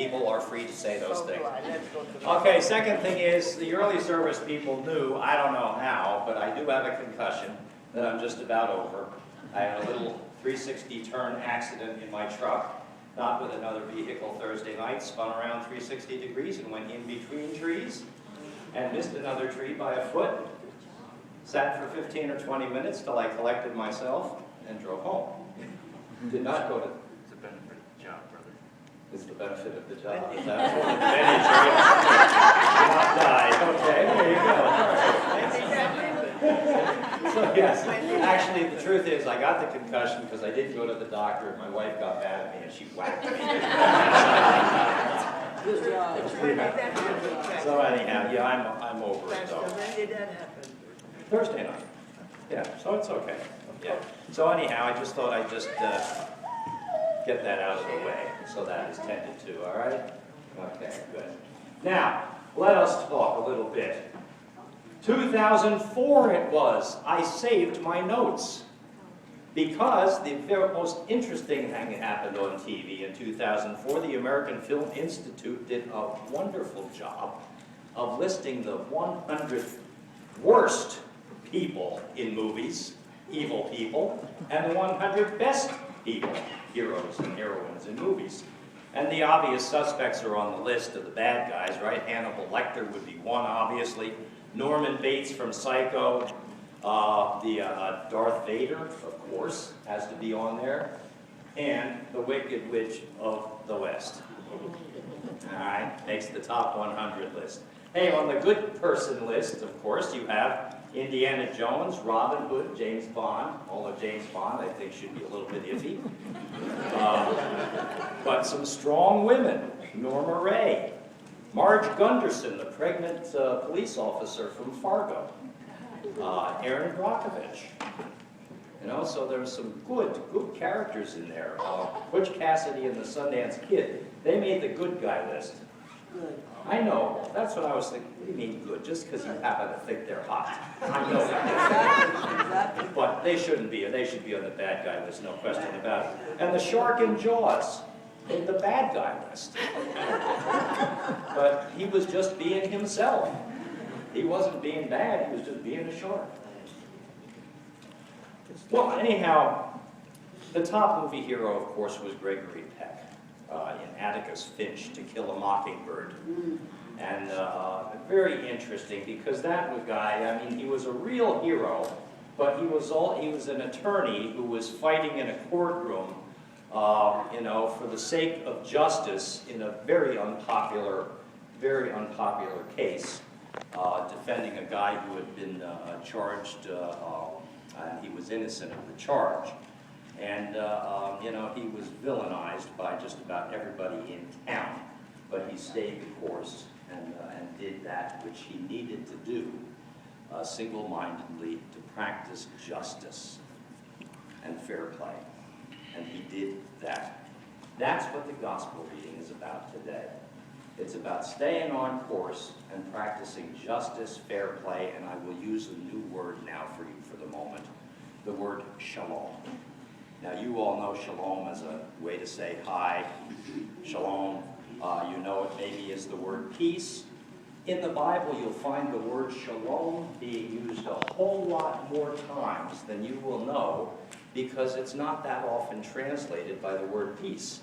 People are free to say those things. Let's go to the Okay, second thing is, the early service people knew, I don't know how, but I do have a concussion that I'm just about over. I had a little 360 turn accident in my truck, not with another vehicle Thursday night, spun around 360 degrees and went in between trees and missed another tree by a foot. Sat for 15 or 20 minutes till I collected myself and drove home. Did not go to... It's a benefit of the job, brother. It's the benefit of the job. That's one advantage. Not died. Okay, there you go. So yes, actually the truth is I got the concussion because I didn't go to the doctor and my wife got mad at me and she whacked me. Good job. So anyhow, yeah, I'm over it Pastor, though. when did that happen? Thursday night. Yeah, so it's okay. Yeah. So anyhow, I just thought I'd just get that out of the way, so that is tended to, all right? Okay, good. Now, let us talk a little bit. 2004 it was. I saved my notes. Because the most interesting thing happened on TV in 2004, the American Film Institute did a wonderful job of listing the 100 worst people in movies, evil people, and the 100 best people, heroes and heroines in movies. And the obvious suspects are on the list of the bad guys, right? Hannibal Lecter would be one, obviously. Norman Bates from Psycho. Darth Vader, of course, has to be on there. And the Wicked Witch of the West. All right, makes the top 100 list. Hey, on the good person list, of course, you have Indiana Jones, Robin Hood, James Bond, although James Bond, I think, should be a little bit iffy. But some strong women, Norma Ray, Marge Gunderson, the pregnant police officer from Fargo, Erin Brockovich. You know, so there's some good characters in there. Butch Cassidy and the Sundance Kid, they made the good guy list. Good. I know, that's what I was thinking. What do you mean good? Just because you happen to think they're hot. I know that. Exactly. But they shouldn't be. They should be on the bad guy list, no question about it. And the shark in Jaws made the bad guy list. But he was just being himself. He wasn't being bad, he was just being a shark. Well, anyhow, the top movie hero, of course, was Gregory Peck in Atticus Finch, To Kill a Mockingbird. And very interesting because that was a guy, I mean, he was a real hero, but he was an attorney who was fighting in a courtroom, you know, for the sake of justice in a very unpopular case, defending a guy who had been charged, and he was innocent of the charge. And, you know, he was villainized by just about everybody in town, but he stayed the course and did that which he needed to do single-mindedly to practice justice and fair play. And he did that. That's what the gospel reading is about today. It's about staying on course and practicing justice, fair play, and I will use a new word now for you for the moment, the word shalom. Now you all know shalom as a way to say hi, shalom. You know it maybe as the word peace. In the Bible you'll find the word shalom being used a whole lot more times than you will know because it's not that often translated by the word peace.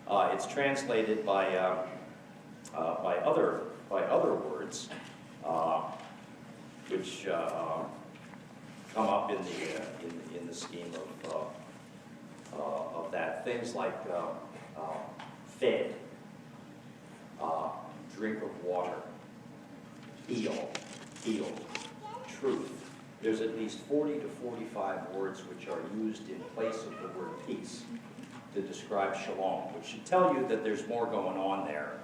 It's translated by other words, which come up in the scheme of that. Things like fed, drink of water, healed, truth. There's at least 40 to 45 words which are used in place of the word peace to describe shalom, which should tell you that there's more going on there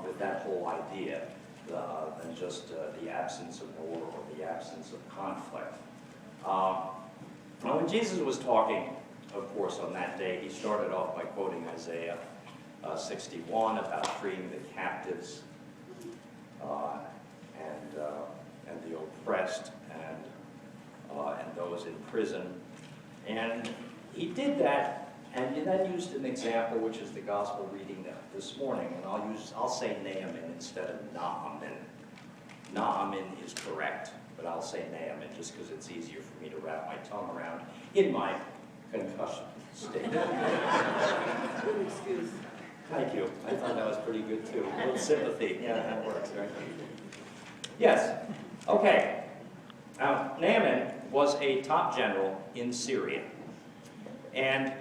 with that whole idea than just the absence of war or the absence of conflict. When Jesus was talking, of course, on that day, he started off by quoting Isaiah 61 about freeing the captives and the oppressed and those in prison. And he did that And you then used an example, which is the gospel reading this morning, and I'll say Naaman instead of Naaman. Naaman is correct, but I'll say Naaman just because it's easier for me to wrap my tongue around in my concussion state. Good excuse. Thank you. I thought that was pretty good too. A little sympathy. Yeah, that works, right? Yes. Okay. Now, Naaman was a top general in Syria. And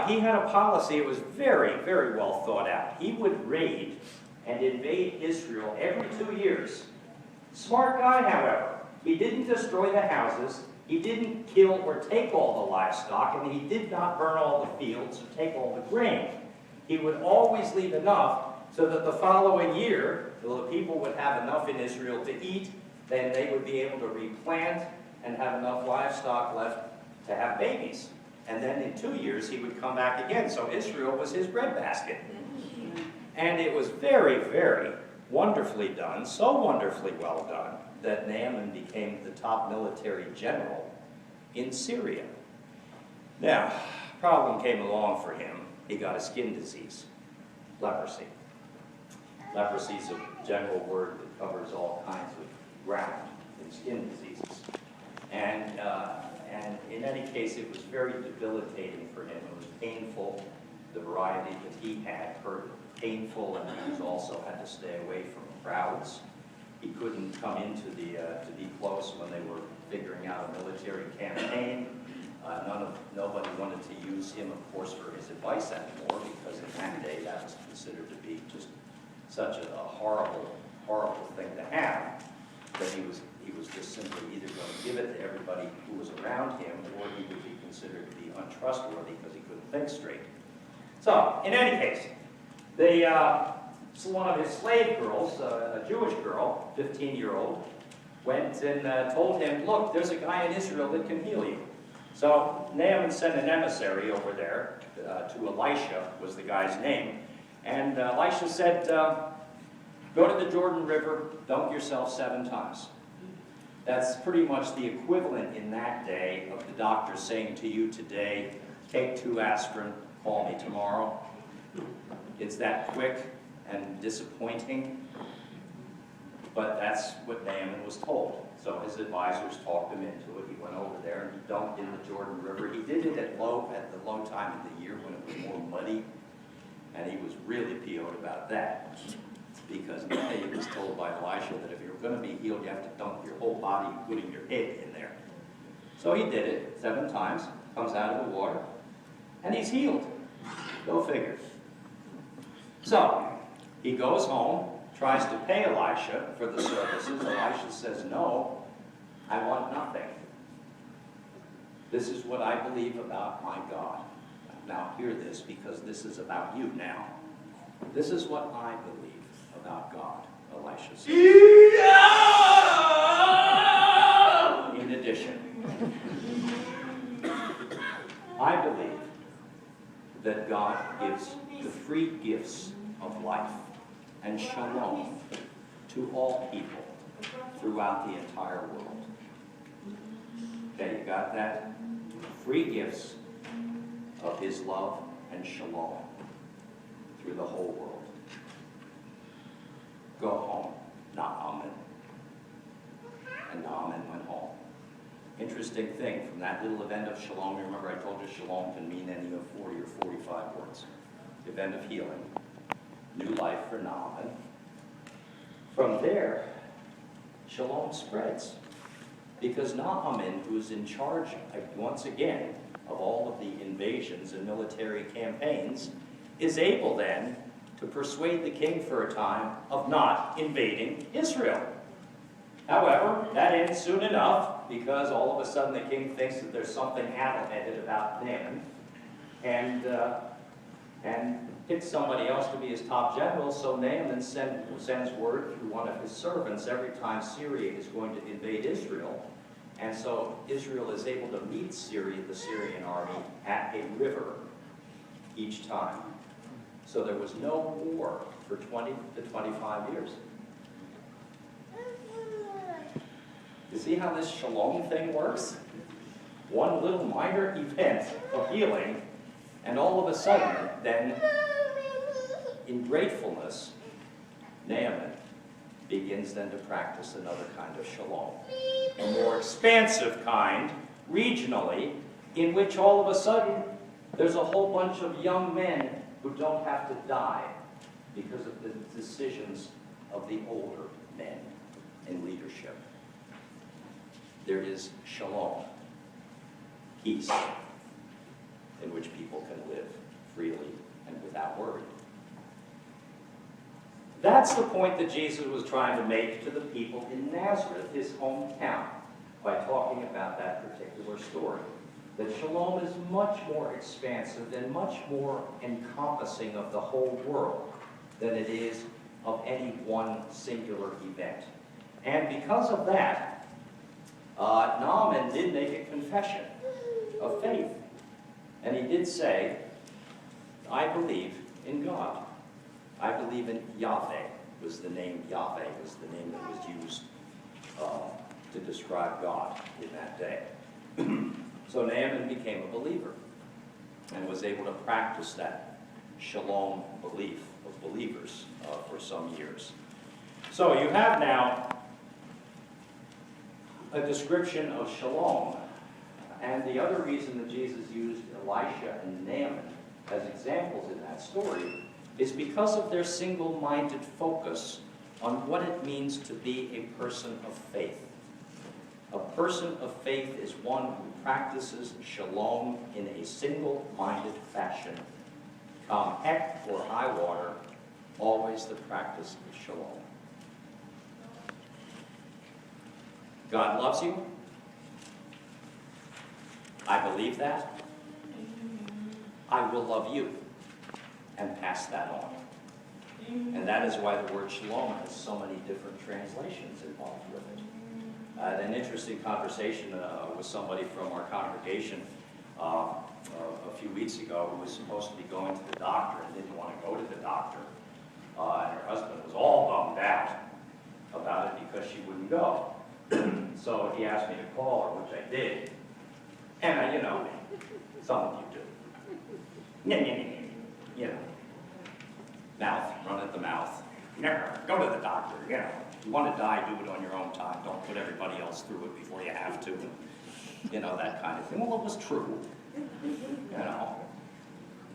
he had a policy that was very, very well thought out. He would raid and invade Israel every 2 years. Smart guy, however. He didn't destroy the houses. He didn't kill or take all the livestock, and he did not burn all the fields or take all the grain. He would always leave enough so that the following year, the people would have enough in Israel to eat, then they would be able to replant and have enough livestock left to have babies. And then in 2 years, he would come back again. So Israel was his breadbasket. And it was very, very wonderfully done, so wonderfully well done, that Naaman became the top military general in Syria. Now, problem came along for him. He got a skin disease, leprosy. Leprosy is a general word that covers all kinds of ground in skin diseases. And in any case, it was very debilitating for him. It was painful. The variety that he had hurt painful, and he was also had to stay away from crowds. He couldn't come into to be close when they were figuring out a military campaign. Nobody wanted to use him, of course, for his advice anymore, because in that day that was considered to be just such a horrible, horrible thing to have, that he was just simply either going to give it to everybody who was around him, or he would be considered to be untrustworthy because he couldn't think straight. So, in any case, one of his slave girls, a Jewish girl, 15-year-old, went and told him, look, there's a guy in Israel that can heal you. So Naaman sent an emissary over there to Elisha, was the guy's name. And Elisha said, go to the Jordan River, dunk yourself 7 times. That's pretty much the equivalent in that day of the doctor saying to you today, take 2 aspirin, call me tomorrow. It's that quick and disappointing, but that's what Naaman was told. So his advisors talked him into it. He went over there and he dunked in the Jordan River. He did it at the low time of the year when it was more muddy, and he was really PO'd about that, because he was told by Elisha that if you're going to be healed, you have to dunk your whole body, including your head, in there. So he did it 7 times, comes out of the water, and he's healed. Go figure. So he goes home, tries to pay Elisha for the services. Elisha says, no, I want nothing. This is what I believe about my God. Now hear this, because this is about you now. This is what I believe about God, Elisha says. In addition, I believe that God gives the free gifts of life and shalom to all people throughout the entire world. Okay, you got that? Free gifts of his love and shalom through the whole world. Go home, Naaman. And Naaman went home. Interesting thing, from that little event of shalom, remember I told you shalom can mean any of 40 or 45 words. Event of healing. New life for Naaman. From there, shalom spreads. Because Naaman, who's in charge, once again, of all of the invasions and military campaigns, is able then to persuade the king for a time of not invading Israel. However, that ends soon enough, because all of a sudden the king thinks that there's something addle-headed about Naaman, and picks somebody else to be his top general. So Naaman sends word through one of his servants every time Syria is going to invade Israel. And so Israel is able to meet the Syrian army at a river each time. So there was no war for 20 to 25 years. You see how this shalom thing works? One little minor event of healing, And all of a sudden, then, in gratefulness, Naaman begins then to practice another kind of shalom. A more expansive kind, regionally, in which all of a sudden there's a whole bunch of young men who don't have to die because of the decisions of the older men in leadership. There is shalom, peace, in which people can live freely and without worry. That's the point that Jesus was trying to make to the people in Nazareth, his hometown, by talking about that particular story. That shalom is much more expansive and much more encompassing of the whole world than it is of any one singular event. And because of that, Naaman did make a confession of faith. And he did say, I believe in God. I believe in Yahweh, was the name Yahweh, was the name that was used to describe God in that day. So Naaman became a believer and was able to practice that shalom belief of believers for some years. So you have now a description of shalom. And the other reason that Jesus used Elisha and Naaman as examples in that story is because of their single-minded focus on what it means to be a person of faith. A person of faith is one who practices shalom in a single-minded fashion. Come heck or high water, always the practice of shalom. God loves you. I believe that. I will love you and pass that on. And that is why the word shalom has so many different translations involved with it. I had an interesting conversation with somebody from our congregation a few weeks ago who was supposed to be going to the doctor and didn't want to go to the doctor. And her husband was all bummed out about it because she wouldn't go. So he asked me to call her, which I did. And you know, some of you do. You know, mouth, run at the mouth. Never go to the doctor, you know. If you want to die, do it on your own time. Don't put everybody else through it before you have to. You know, that kind of thing. Well, it was true, you know.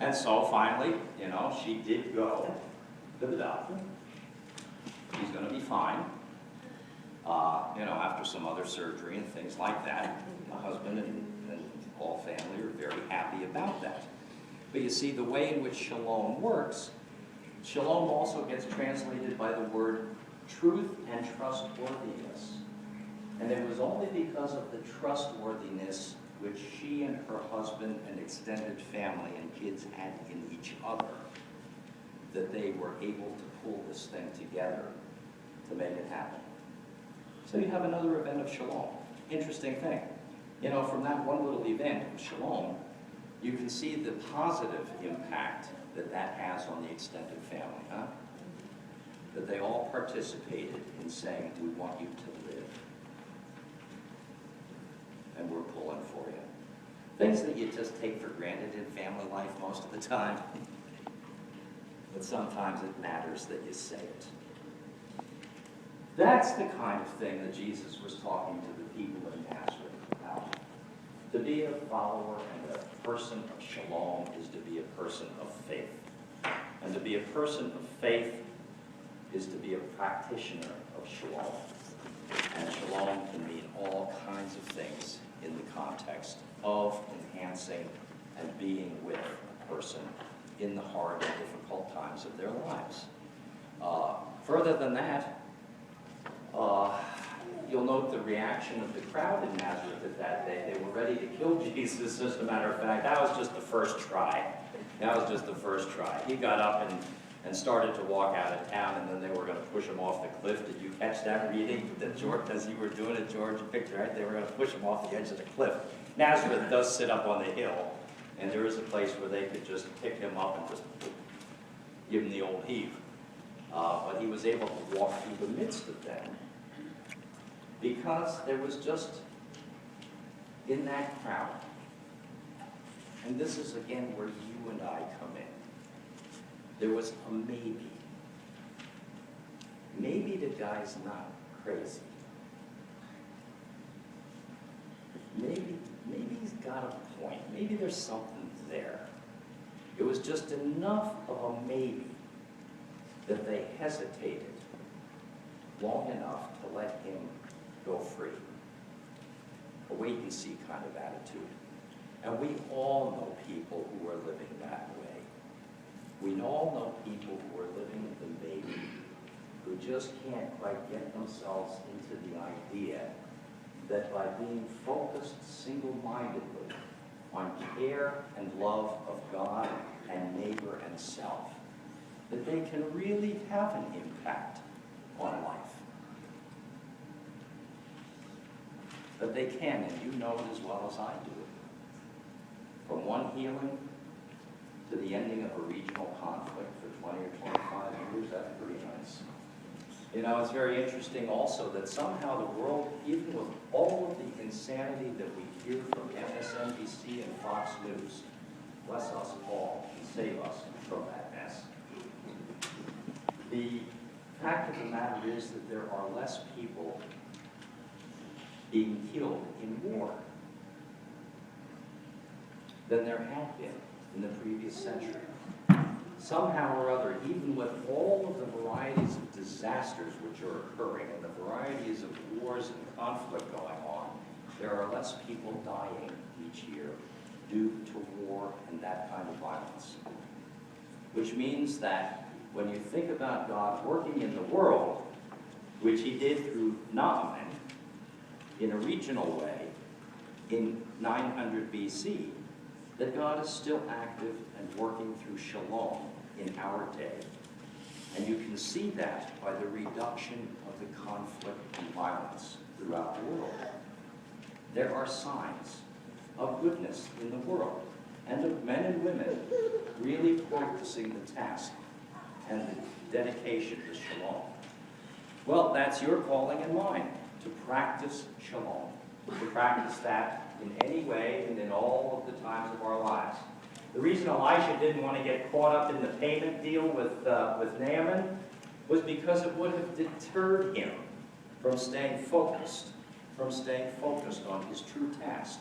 And so finally, you know, she did go to the doctor. She's going to be fine. You know, after some other surgery and things like that. My husband and all family are very happy about that. But you see, the way in which shalom works, shalom also gets translated by the word truth and trustworthiness. And it was only because of the trustworthiness which she and her husband and extended family and kids had in each other that they were able to pull this thing together to make it happen. So you have another event of shalom. Interesting thing. You know, from that one little event of shalom, you can see the positive impact that that has on the extended family, huh? That they all participated in saying, we want you to live. And we're pulling for you. Things that you just take for granted in family life most of the time. But sometimes it matters that you say it. That's the kind of thing that Jesus was talking to the people in Nazareth about. To be a follower and a person of shalom is to be a person of faith. And to be a person of faith is to be a practitioner of shalom. And shalom can mean all kinds of things in the context of enhancing and being with a person in the hard and difficult times of their lives. Further than that, you'll note the reaction of the crowd in Nazareth at that day. They were ready to kill Jesus, as a matter of fact. That was just the first try. That was just the first try. He got up and started to walk out of town, and then they were going to push him off the cliff. Did you catch that reading that George, as you were doing it, George? You picked it, right? They were going to push him off the edge of the cliff. Nazareth does sit up on the hill, and there is a place where they could just pick him up and just give him the old heave. But he was able to walk through the midst of them because there was just, in that crowd, And this is again where you and I come in. There was a maybe. Maybe the guy's not crazy. Maybe he's got a point. Maybe there's something there. It was just enough of a maybe that they hesitated long enough to let him go free. A wait-and-see kind of attitude. And we all know people who are living that way. We all know people who are living the maybe, who just can't quite get themselves into the idea that by being focused single-mindedly on care and love of God and neighbor and self, that they can really have an impact on life. But they can, and you know it as well as I do. From one healing to the ending of a regional conflict for 20 or 25 years, that's pretty nice. You know, it's very interesting also that somehow the world, even with all of the insanity that we hear from MSNBC and Fox News, bless us all and save us from that mess. The fact of the matter is that there are less people being killed in war than there had been in the previous century. Somehow or other, even with all of the varieties of disasters which are occurring and the varieties of wars and conflict going on, there are less people dying each year due to war and that kind of violence. Which means that when you think about God working in the world, which he did through Naaman in a regional way in 900 BC, that God is still active and working through shalom in our day. And you can see that by the reduction of the conflict and violence throughout the world. There are signs of goodness in the world and of men and women really practicing the task and the dedication to shalom. Well, that's your calling and mine, to practice shalom, to practice that in any way and in all of the times of our lives. The reason Elisha didn't want to get caught up in the payment deal with Naaman was because it would have deterred him from staying focused on his true task,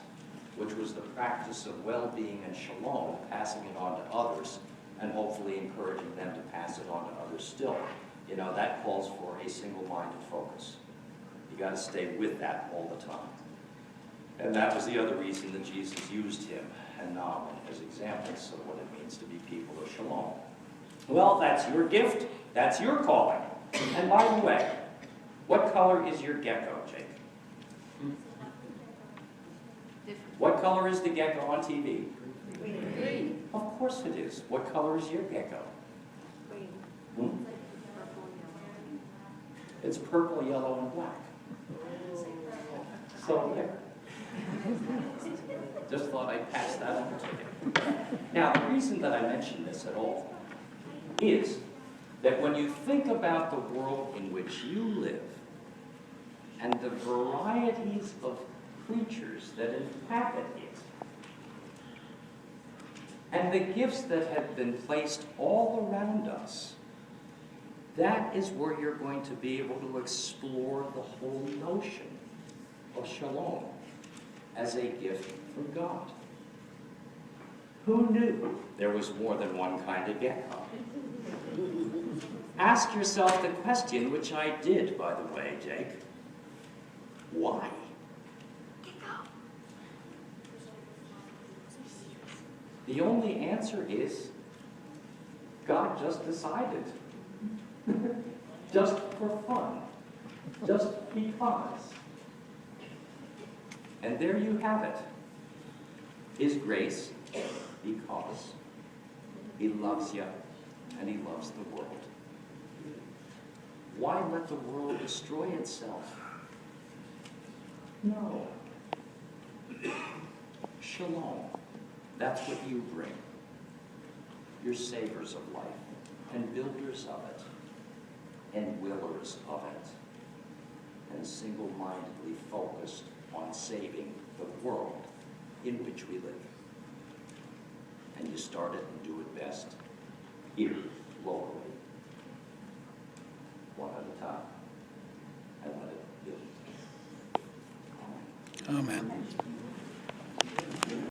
which was the practice of well-being and shalom, passing it on to others, and hopefully encouraging them to pass it on to others still. You know, that calls for a single-minded focus. You got to stay with that all the time. And that was the other reason that Jesus used him and Naaman as examples of what it means to be people of shalom. Well, that's your gift. That's your calling. And by the way, what color is your gecko, Jake? What color is the gecko on TV? Green. Of course it is. What color is your gecko? Green. Hmm? It's purple, yellow, and black. So there. Just thought I'd pass that on to you. Now, the reason that I mention this at all is that when you think about the world in which you live and the varieties of creatures that inhabit it, and the gifts that have been placed all around us, that is where you're going to be able to explore the whole notion of shalom as a gift from God. Who knew there was more than one kind of gecko? Ask yourself the question, which I did, by the way, Jake. Why? The only answer is God just decided. Just for fun. Just because. And there you have it. His grace, because he loves you and he loves the world. Why let the world destroy itself? No. Shalom. That's what you bring. You're savers of life and builders of it and willers of it and single-mindedly focused on saving the world in which we live. and you start it and do it best here, locally, one at a time. And let it build. Amen.